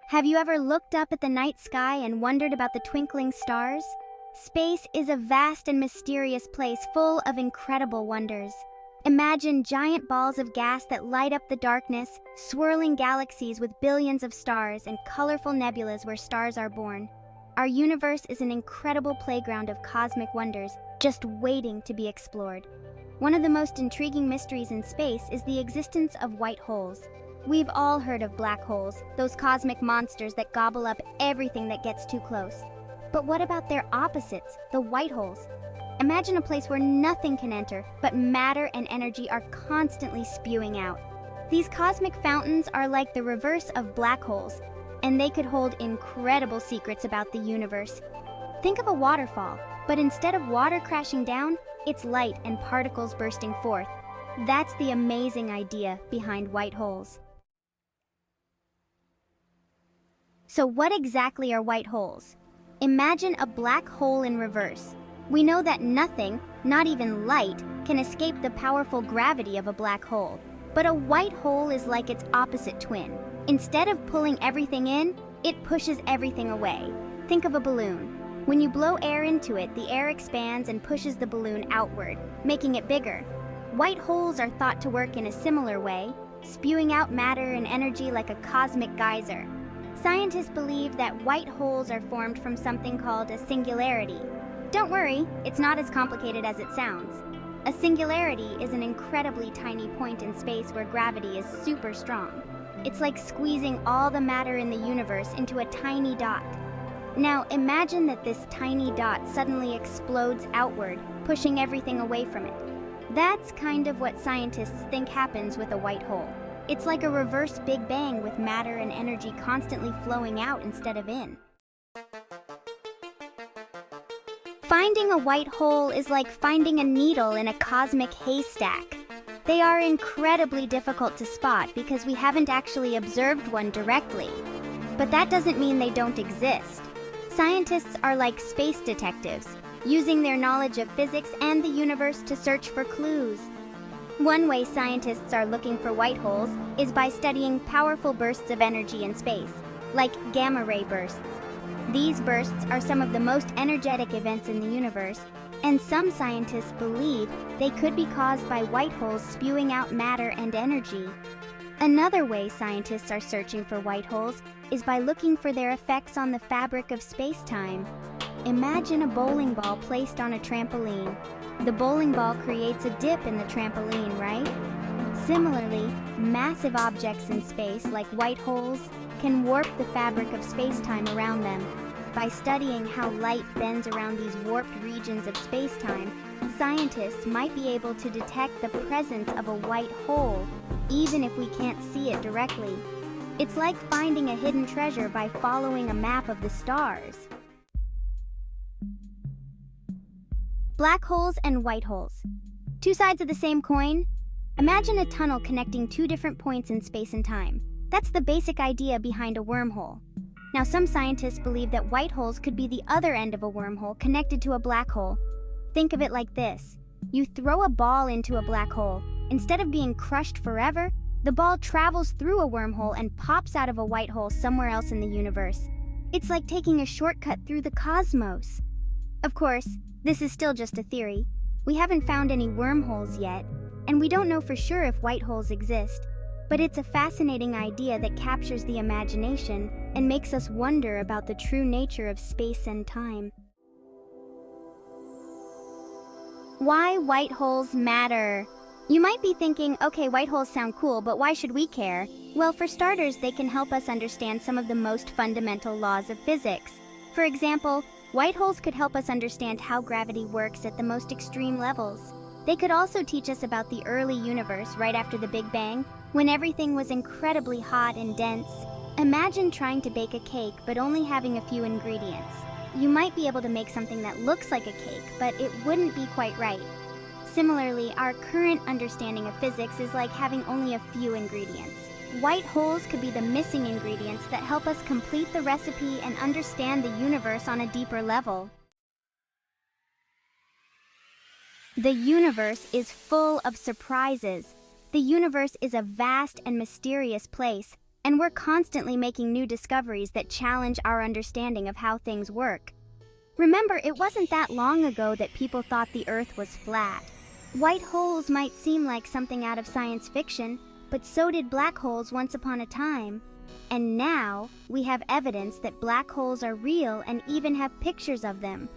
Have you ever looked up at the night sky and wondered about the twinkling stars? Space is a vast and mysterious place full of incredible wonders. Imagine giant balls of gas that light up the darkness, swirling galaxies with billions of stars and colorful nebulas where stars are born. Our universe is an incredible playground of cosmic wonders, just waiting to be explored. One of the most intriguing mysteries in space is the existence of white holes. We've all heard of black holes, those cosmic monsters that gobble up everything that gets too close. But what about their opposites, the white holes? Imagine a place where nothing can enter, but matter and energy are constantly spewing out. These cosmic fountains are like the reverse of black holes, and they could hold incredible secrets about the universe. Think of a waterfall, but instead of water crashing down, it's light and particles bursting forth. That's the amazing idea behind white holes. So what exactly are white holes? Imagine a black hole in reverse. We know that nothing, not even light, can escape the powerful gravity of a black hole. But a white hole is like its opposite twin. Instead of pulling everything in, it pushes everything away. Think of a balloon. When you blow air into it, the air expands and pushes the balloon outward, making it bigger. White holes are thought to work in a similar way, spewing out matter and energy like a cosmic geyser. Scientists believe that white holes are formed from something called a singularity. Don't worry, it's not as complicated as it sounds. A singularity is an incredibly tiny point in space where gravity is super strong. It's like squeezing all the matter in the universe into a tiny dot. Now imagine that this tiny dot suddenly explodes outward, pushing everything away from it. That's kind of what scientists think happens with a white hole. It's like a reverse Big Bang with matter and energy constantly flowing out instead of in. Finding a white hole is like finding a needle in a cosmic haystack. They are incredibly difficult to spot because we haven't actually observed one directly. But that doesn't mean they don't exist. Scientists are like space detectives, using their knowledge of physics and the universe to search for clues. One way scientists are looking for white holes is by studying powerful bursts of energy in space, like gamma-ray bursts. These bursts are some of the most energetic events in the universe, and some scientists believe they could be caused by white holes spewing out matter and energy. Another way scientists are searching for white holes is by looking for their effects on the fabric of space-time. Imagine a bowling ball placed on a trampoline. The bowling ball creates a dip in the trampoline, right? Similarly, massive objects in space, like white holes, can warp the fabric of space-time around them. By studying how light bends around these warped regions of space-time, scientists might be able to detect the presence of a white hole, even if we can't see it directly. It's like finding a hidden treasure by following a map of the stars. Black holes and white holes. Two sides of the same coin? Imagine a tunnel connecting two different points in space and time. That's the basic idea behind a wormhole. Now, some scientists believe that white holes could be the other end of a wormhole connected to a black hole. Think of it like this. You throw a ball into a black hole. Instead of being crushed forever, the ball travels through a wormhole and pops out of a white hole somewhere else in the universe. It's like taking a shortcut through the cosmos. Of course, this is still just a theory. We haven't found any wormholes yet, and we don't know for sure if white holes exist. But it's a fascinating idea that captures the imagination and makes us wonder about the true nature of space and time. Why white holes matter? You might be thinking, okay, white holes sound cool, but why should we care? Well, for starters, they can help us understand some of the most fundamental laws of physics. For example, white holes could help us understand how gravity works at the most extreme levels. They could also teach us about the early universe right after the Big Bang, when everything was incredibly hot and dense. Imagine trying to bake a cake but only having a few ingredients. You might be able to make something that looks like a cake, but it wouldn't be quite right. Similarly, our current understanding of physics is like having only a few ingredients. White holes could be the missing ingredients that help us complete the recipe and understand the universe on a deeper level. The universe is full of surprises. The universe is a vast and mysterious place, and we're constantly making new discoveries that challenge our understanding of how things work. Remember, it wasn't that long ago that people thought the Earth was flat. White holes might seem like something out of science fiction, but so did black holes once upon a time. And now, we have evidence that black holes are real and even have pictures of them.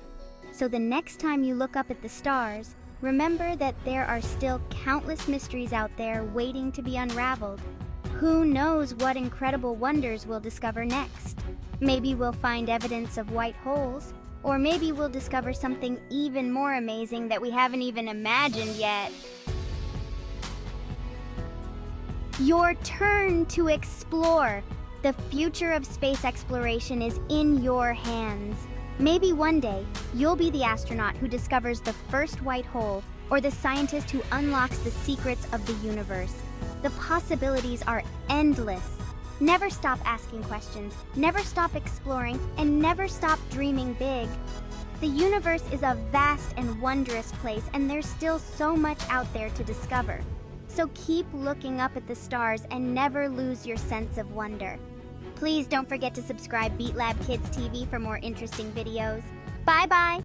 So the next time you look up at the stars, remember that there are still countless mysteries out there waiting to be unraveled. Who knows what incredible wonders we'll discover next? Maybe we'll find evidence of white holes, or maybe we'll discover something even more amazing that we haven't even imagined yet. Your turn to explore. The future of space exploration is in your hands. Maybe one day, you'll be the astronaut who discovers the first white hole, or the scientist who unlocks the secrets of the universe. The possibilities are endless. Never stop asking questions, never stop exploring, and never stop dreaming big. The universe is a vast and wondrous place, and there's still so much out there to discover. So keep looking up at the stars and never lose your sense of wonder. Please don't forget to subscribe Beat Lab Kids TV for more interesting videos. Bye-bye!